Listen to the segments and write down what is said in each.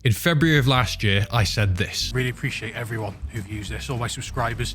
In February of last year, I said this. Really appreciate everyone who views this, all my subscribers,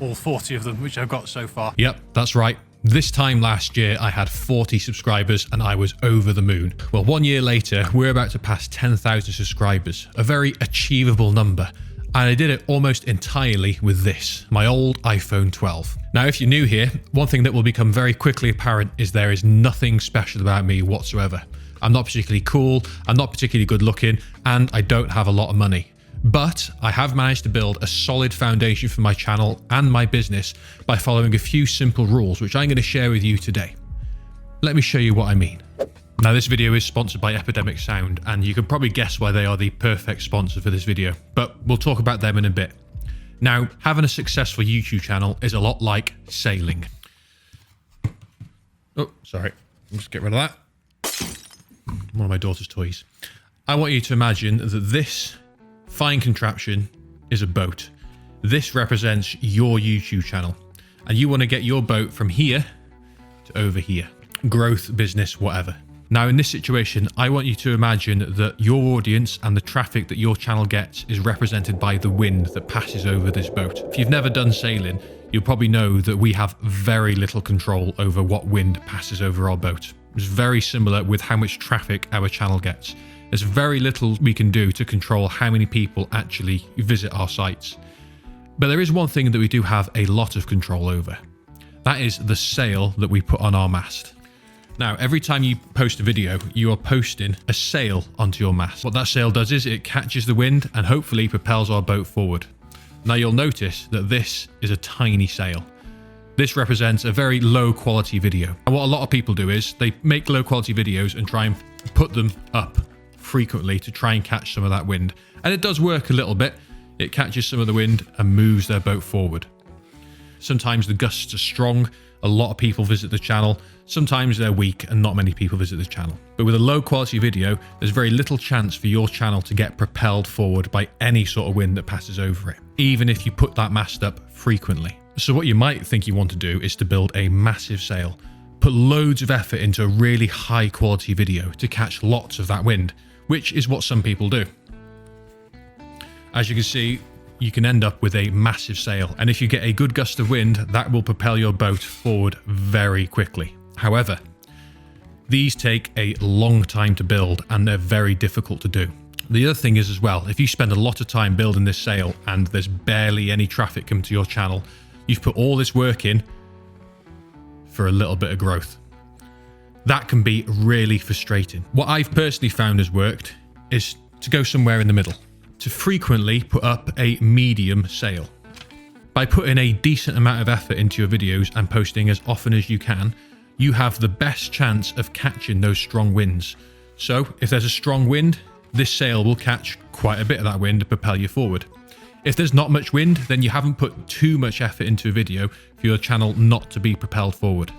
all 40 of them, which I've got so far. Yep, that's right. This time last year, I had 40 subscribers and I was over the moon. Well, 1 year later, we're about to pass 10,000 subscribers, a very achievable number. And I did it almost entirely with this, my old iPhone 12. Now, if you're new here, one thing that will become very quickly apparent is there is nothing special about me whatsoever. I'm not particularly cool, I'm not particularly good looking, and I don't have a lot of money. But I have managed to build a solid foundation for my channel and my business by following a few simple rules, which I'm going to share with you today. Let me show you what I mean. Now, this video is sponsored by Epidemic Sound, and you can probably guess why they are the perfect sponsor for this video, but we'll talk about them in a bit. Now, having a successful YouTube channel is a lot like sailing. Oh, sorry. Let's get rid of that. One of my daughter's toys. I want you to imagine that this fine contraption is a boat. This represents your YouTube channel, and you want to get your boat from here to over here. Growth, business, whatever. Now, in this situation, I want you to imagine that your audience and the traffic that your channel gets is represented by the wind that passes over this boat. If you've never done sailing, you'll probably know that we have very little control over what wind passes over our boat. It's very similar with how much traffic our channel gets. There's very little we can do to control how many people actually visit our sites. But there is one thing that we do have a lot of control over. That is the sail that we put on our mast. Now, every time you post a video, you are posting a sail onto your mast. What that sail does is it catches the wind and hopefully propels our boat forward. Now, you'll notice that this is a tiny sail. This represents a very low quality video. And what a lot of people do is they make low quality videos and try and put them up frequently to try and catch some of that wind. And it does work a little bit. It catches some of the wind and moves their boat forward. Sometimes the gusts are strong. A lot of people visit the channel. Sometimes they're weak and not many people visit the channel. But with a low quality video, there's very little chance for your channel to get propelled forward by any sort of wind that passes over it, even if you put that mast up frequently. So what you might think you want to do is to build a massive sail, put loads of effort into a really high quality video to catch lots of that wind, which is what some people do. As you can see, you can end up with a massive sail, and if you get a good gust of wind, that will propel your boat forward very quickly. However, these take a long time to build and they're very difficult to do. The other thing is as well, if you spend a lot of time building this sail and there's barely any traffic coming to your channel, you've put all this work in for a little bit of growth. That can be really frustrating. What I've personally found has worked is to go somewhere in the middle, to frequently put up a medium sail. By putting a decent amount of effort into your videos and posting as often as you can, you have the best chance of catching those strong winds. So if there's a strong wind, this sail will catch quite a bit of that wind to propel you forward. If there's not much wind, then you haven't put too much effort into a video for your channel not to be propelled forward.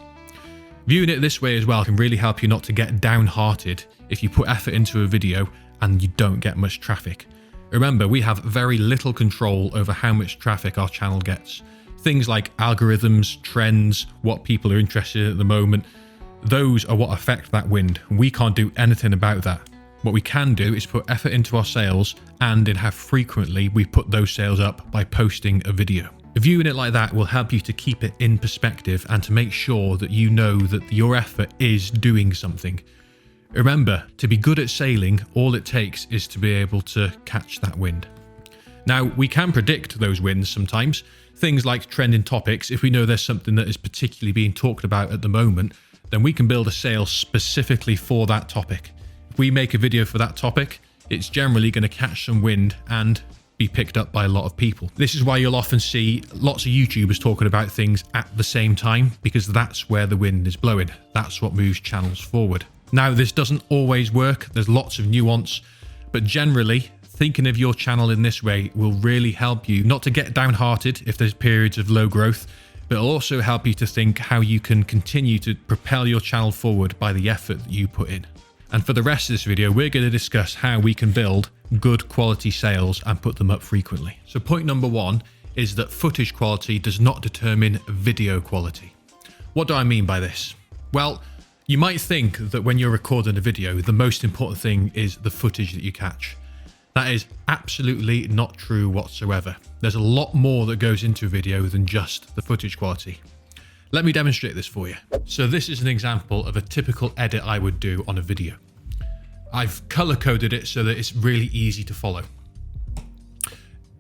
Viewing it this way as well can really help you not to get downhearted if you put effort into a video and you don't get much traffic. Remember, we have very little control over how much traffic our channel gets. Things like algorithms, trends, what people are interested in at the moment, those are what affect that wind. We can't do anything about that. What we can do is put effort into our sales and in how frequently we put those sales up by posting a video. Viewing it like that will help you to keep it in perspective and to make sure that you know that your effort is doing something. Remember, to be good at sailing, all it takes is to be able to catch that wind. Now, we can predict those winds sometimes. Things like trending topics, if we know there's something that is particularly being talked about at the moment, then we can build a sail specifically for that topic. If we make a video for that topic, it's generally going to catch some wind and be picked up by a lot of people. This is why you'll often see lots of YouTubers talking about things at the same time, because that's where the wind is blowing. That's what moves channels forward. Now, this doesn't always work. There's lots of nuance, but generally, thinking of your channel in this way will really help you not to get downhearted if there's periods of low growth, but it'll also help you to think how you can continue to propel your channel forward by the effort that you put in. And for the rest of this video, we're going to discuss how we can build good quality sales and put them up frequently. So point number one is that footage quality does not determine video quality. What do I mean by this? Well, you might think that when you're recording a video, the most important thing is the footage that you catch. That is absolutely not true whatsoever. There's a lot more that goes into a video than just the footage quality. Let me demonstrate this for you. So this is an example of a typical edit I would do on a video. I've color coded it so that it's really easy to follow.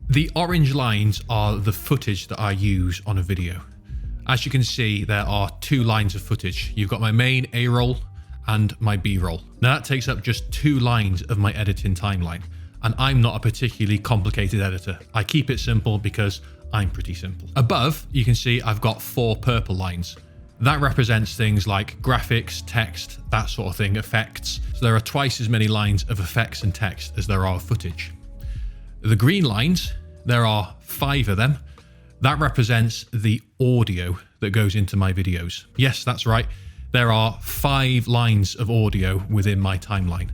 The orange lines are the footage that I use on a video. As you can see, there are 2 lines of footage. You've got my main A-roll and my B-roll. Now that takes up just 2 lines of my editing timeline. And I'm not a particularly complicated editor. I keep it simple because I'm pretty simple. Above, you can see I've got 4 purple lines. That represents things like graphics, text, that sort of thing, effects. So there are twice as many lines of effects and text as there are footage. The green lines, there are 5 of them. That represents the audio that goes into my videos. Yes, that's right. There are 5 lines of audio within my timeline.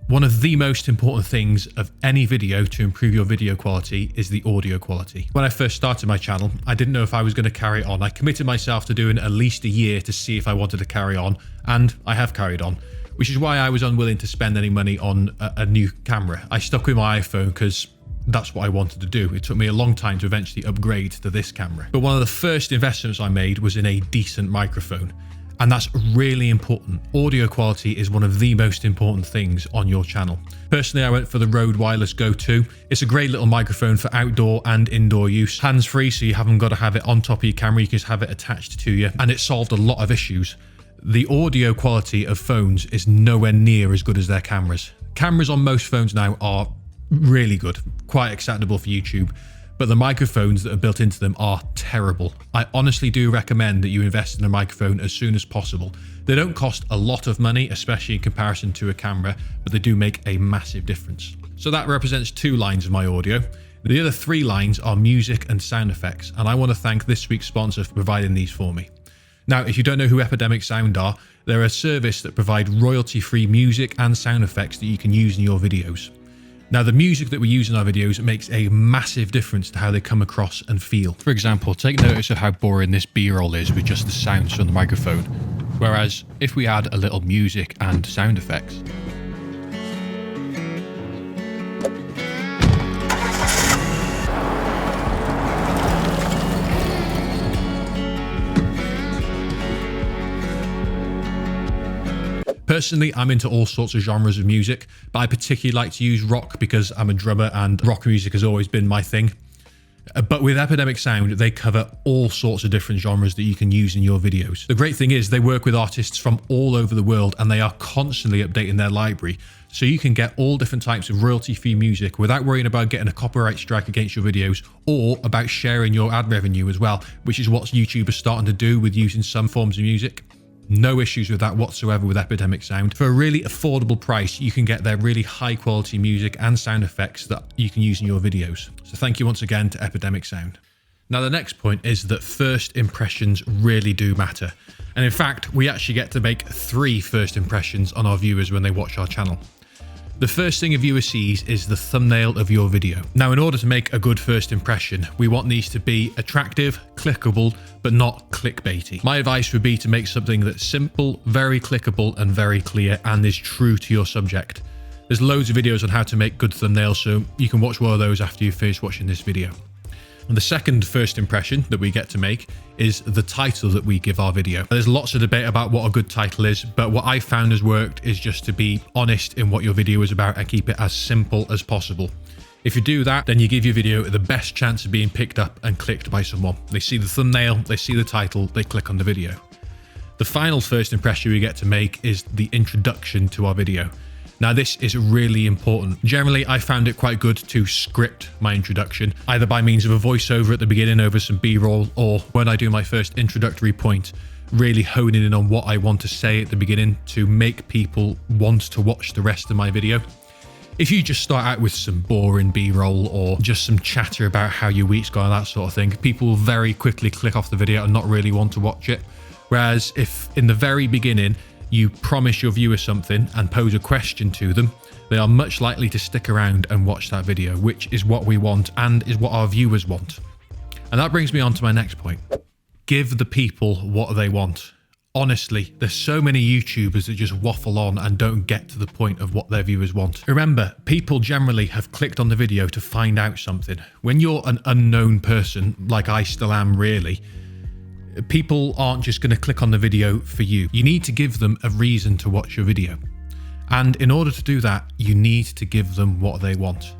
One of the most important things of any video to improve your video quality is the audio quality. When I first started my channel, I didn't know if I was going to carry on. I committed myself to doing at least a year to see if I wanted to carry on, and I have carried on, which is why I was unwilling to spend any money on a new camera. I stuck with my iPhone because that's what I wanted to do. It took me a long time to eventually upgrade to this camera. But one of the first investments I made was in a decent microphone. And that's really important. Audio quality is one of the most important things on your channel. Personally, I went for the Rode Wireless Go 2. It's a great little microphone for outdoor and indoor use. Hands-free, so you haven't got to have it on top of your camera. You can just have it attached to you. And it solved a lot of issues. The audio quality of phones is nowhere near as good as their cameras. Cameras on most phones now are really good, quite acceptable for YouTube. But the microphones that are built into them are terrible. I honestly do recommend that you invest in a microphone as soon as possible. They don't cost a lot of money, especially in comparison to a camera, but they do make a massive difference. So that represents 2 lines of my audio. The other 3 lines are music and sound effects, and I want to thank this week's sponsor for providing these for me. Now, if you don't know who Epidemic Sound are, they're a service that provide royalty-free music and sound effects that you can use in your videos. Now, the music that we use in our videos makes a massive difference to how they come across and feel. For example, take notice of how boring this B-roll is with just the sounds from the microphone. Whereas, if we add a little music and sound effects, personally, I'm into all sorts of genres of music, but I particularly like to use rock because I'm a drummer and rock music has always been my thing. But with Epidemic Sound, they cover all sorts of different genres that you can use in your videos. The great thing is they work with artists from all over the world and they are constantly updating their library. So you can get all different types of royalty-free music without worrying about getting a copyright strike against your videos or about sharing your ad revenue as well, which is what YouTube is starting to do with using some forms of music. No issues with that whatsoever with Epidemic Sound. For a really affordable price, you can get their really high quality music and sound effects that you can use in your videos. So thank you once again to Epidemic Sound. Now the next point is that first impressions really do matter. And in fact, we actually get to make 3 first impressions on our viewers when they watch our channel. The first thing a viewer sees is the thumbnail of your video. Now, in order to make a good first impression, we want these to be attractive, clickable, but not clickbaity. My advice would be to make something that's simple, very clickable, and very clear, and is true to your subject. There's loads of videos on how to make good thumbnails, so you can watch one of those after you finish watching this video. And the second first impression that we get to make is the title that we give our video. There's lots of debate about what a good title is, but what I've found has worked is just to be honest in what your video is about and keep it as simple as possible. If you do that, then you give your video the best chance of being picked up and clicked by someone. They see the thumbnail, they see the title, they click on the video. The final first impression we get to make is the introduction to our video. Now, this is really important. Generally, I found it quite good to script my introduction, either by means of a voiceover at the beginning over some B-roll, or when I do my first introductory point, really honing in on what I want to say at the beginning to make people want to watch the rest of my video. If you just start out with some boring B-roll or just some chatter about how your week's gone, that sort of thing, people will very quickly click off the video and not really want to watch it. Whereas if in the very beginning, you promise your viewer something and pose a question to them, they are much likely to stick around and watch that video, which is what we want and is what our viewers want. And that brings me on to my next point. Give the people what they want. Honestly, there's so many YouTubers that just waffle on and don't get to the point of what their viewers want. Remember, people generally have clicked on the video to find out something. When you're an unknown person, like I still am really, people aren't just going to click on the video for you. You need to give them a reason to watch your video. And in order to do that, you need to give them what they want.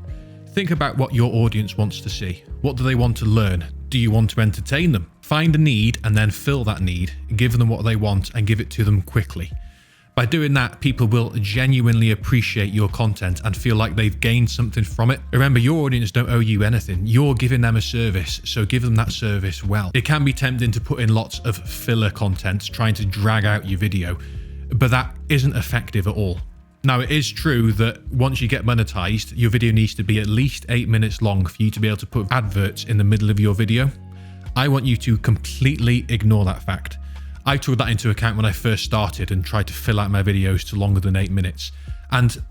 Think about what your audience wants to see. What do they want to learn? Do you want to entertain them? Find a need and then fill that need. Give them what they want and give it to them quickly. By doing that, people will genuinely appreciate your content and feel like they've gained something from it. Remember, your audience don't owe you anything. You're giving them a service, so give them that service well. It can be tempting to put in lots of filler content, trying to drag out your video, but that isn't effective at all. Now, it is true that once you get monetized, your video needs to be at least 8 minutes long for you to be able to put adverts in the middle of your video. I want you to completely ignore that fact. I took that into account when I first started and tried to fill out my videos to longer than 8 minutes. And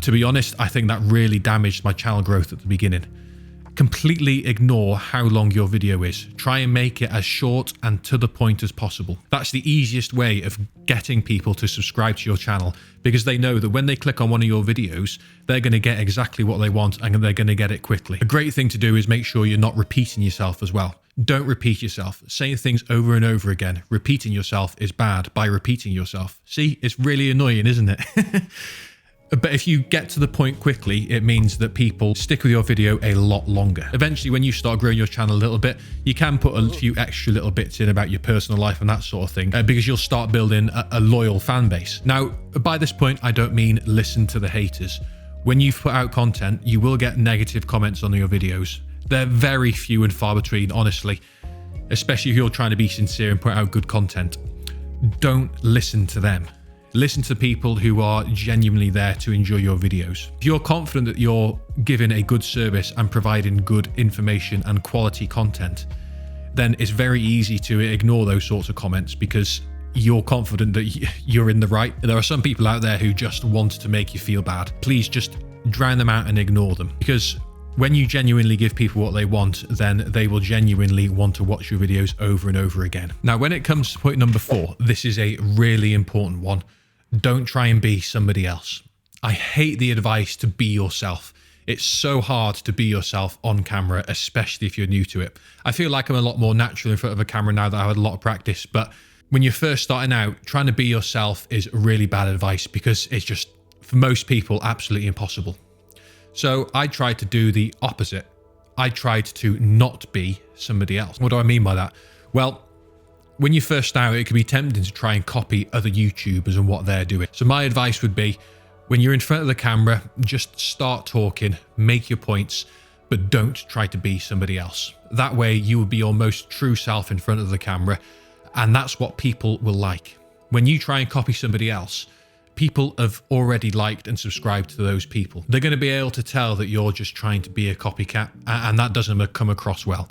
to be honest, I think that really damaged my channel growth at the beginning. Completely ignore how long your video is. Try and make it as short and to the point as possible. That's the easiest way of getting people to subscribe to your channel, because they know that when they click on one of your videos, they're going to get exactly what they want and they're going to get it quickly. A great thing to do is make sure you're not repeating yourself as well. Don't repeat yourself. Saying things over and over again. Repeating yourself is bad by repeating yourself. See, it's really annoying, isn't it? But if you get to the point quickly, it means that people stick with your video a lot longer. Eventually, when you start growing your channel a little bit, you can put a few extra little bits in about your personal life and that sort of thing, because you'll start building a loyal fan base. Now, by this point, I don't mean listen to the haters. When you put out content, you will get negative comments on your videos. They're very few and far between, honestly, especially if you're trying to be sincere and put out good content. Don't listen to them. Listen to people who are genuinely there to enjoy your videos. If you're confident that you're giving a good service and providing good information and quality content, then it's very easy to ignore those sorts of comments because you're confident that you're in the right. There are some people out there who just want to make you feel bad. Please just drown them out and ignore them, because when you genuinely give people what they want, then they will genuinely want to watch your videos over and over again. Now, when it comes to point number 4, this is a really important one. Don't try and be somebody else. I hate the advice to be yourself. It's so hard to be yourself on camera, especially if you're new to it. I feel like I'm a lot more natural in front of a camera now that I've had a lot of practice, but when you're first starting out, trying to be yourself is really bad advice because it's just, for most people, absolutely impossible. So I tried to do the opposite. I tried to not be somebody else. What do I mean by that? Well, when you first start, it can be tempting to try and copy other YouTubers and what they're doing. So my advice would be, when you're in front of the camera, just start talking, make your points, but don't try to be somebody else. That way you will be your most true self in front of the camera, and that's what people will like. When you try and copy somebody else, people have already liked and subscribed to those people. They're going to be able to tell that you're just trying to be a copycat, and that doesn't come across well.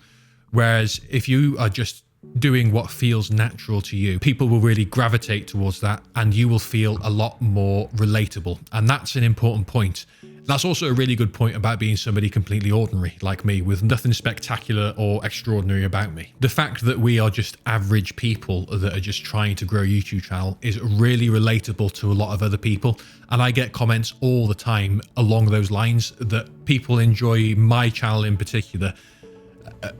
Whereas if you are just doing what feels natural to you, people will really gravitate towards that and you will feel a lot more relatable. And that's an important point. That's also a really good point about being somebody completely ordinary like me, with nothing spectacular or extraordinary about me. The fact that we are just average people that are just trying to grow a YouTube channel is really relatable to a lot of other people. And I get comments all the time along those lines that people enjoy my channel in particular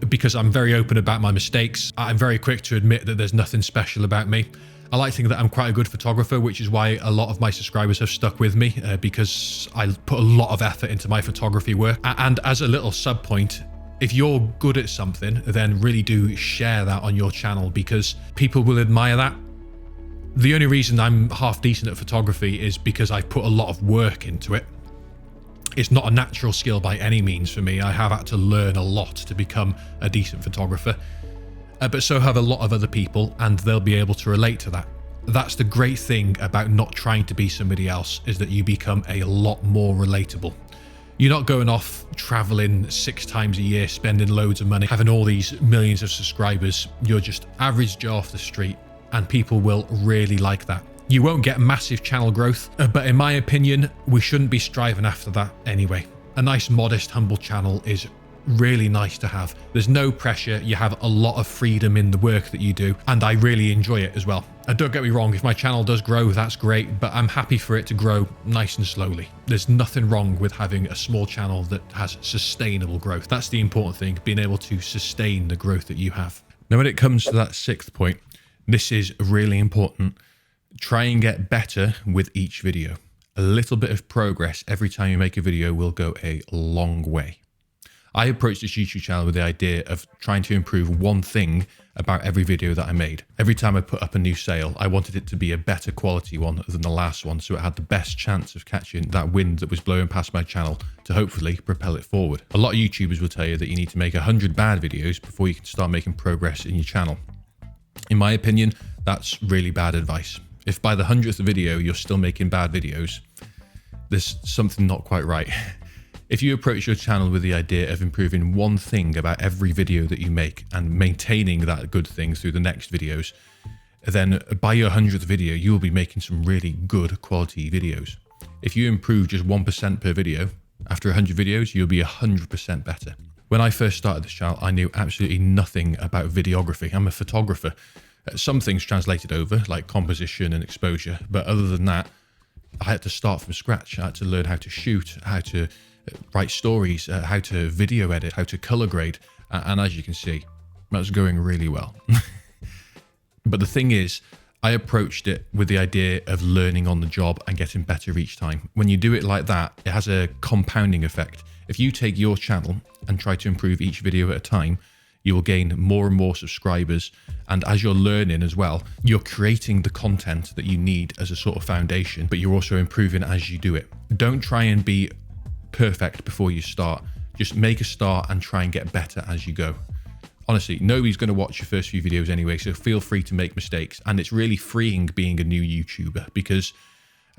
because I'm very open about my mistakes. I'm very quick to admit that there's nothing special about me. I like to think that I'm quite a good photographer, which is why a lot of my subscribers have stuck with me, because I put a lot of effort into my photography work. And as a little sub point, if you're good at something, then really do share that on your channel because people will admire that. The only reason I'm half decent at photography is because I've put a lot of work into it. It's not a natural skill by any means for me. I have had to learn a lot to become a decent photographer. But so have a lot of other people, and they'll be able to relate to that. That's the great thing about not trying to be somebody else, is that you become a lot more relatable. You're not going off traveling 6 times a year, spending loads of money, having all these millions of subscribers. You're just average Joe off the street, and people will really like that. You won't get massive channel growth, but in my opinion, we shouldn't be striving after that anyway. A nice, modest, humble channel is really nice to have. There's no pressure. You have a lot of freedom in the work that you do, and I really enjoy it as well. Don't get me wrong, if my channel does grow, that's great, but I'm happy for it to grow nice and slowly. There's nothing wrong with having a small channel that has sustainable growth. That's the important thing, being able to sustain the growth that you have. Now, when it comes to that 6th point, this is really important. Try and get better with each video. A little bit of progress every time you make a video will go a long way. I approached this YouTube channel with the idea of trying to improve one thing about every video that I made. Every time I put up a new sale, I wanted it to be a better quality one than the last one, so it had the best chance of catching that wind that was blowing past my channel to hopefully propel it forward. A lot of YouTubers will tell you that you need to make 100 bad videos before you can start making progress in your channel. In my opinion, that's really bad advice. If by the 100th video you're still making bad videos, there's something not quite right. If you approach your channel with the idea of improving one thing about every video that you make and maintaining that good thing through the next videos, then by your 100th video, you will be making some really good quality videos. If you improve just 1% per video, after 100 videos, you'll be 100% better. When I first started this channel, I knew absolutely nothing about videography. I'm a photographer. Some things translated over, like composition and exposure, but other than that, I had to start from scratch. I had to learn how to shoot, how to write stories, how to video edit, how to color grade. And as you can see, that's going really well. But the thing is, I approached it with the idea of learning on the job and getting better each time. When you do it like that, it has a compounding effect. If you take your channel and try to improve each video at a time, you will gain more and more subscribers. And as you're learning as well, you're creating the content that you need as a sort of foundation, but you're also improving as you do it. Don't try and be perfect before you start. Just make a start and try and get better as you go. Honestly, nobody's going to watch your first few videos anyway, so feel free to make mistakes. And it's really freeing being a new YouTuber because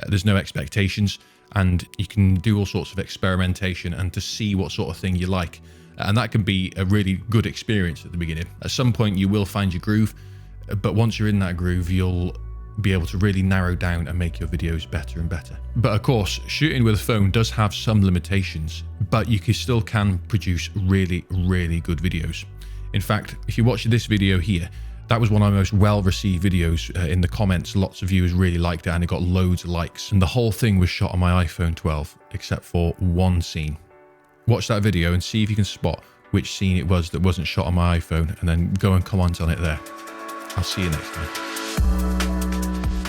there's no expectations and you can do all sorts of experimentation and to see what sort of thing you like. And that can be a really good experience at the beginning. At some point you will find your groove, but once you're in that groove, you'll be able to really narrow down and make your videos better and better. But of course, shooting with a phone does have some limitations, but you still can produce really, really good videos. In fact, if you watch this video here, that was one of my most well-received videos in the comments. Lots of viewers really liked it and it got loads of likes. And the whole thing was shot on my iPhone 12, except for one scene. Watch that video and see if you can spot which scene it was that wasn't shot on my iPhone, and then go and comment on it there. I'll see you next time.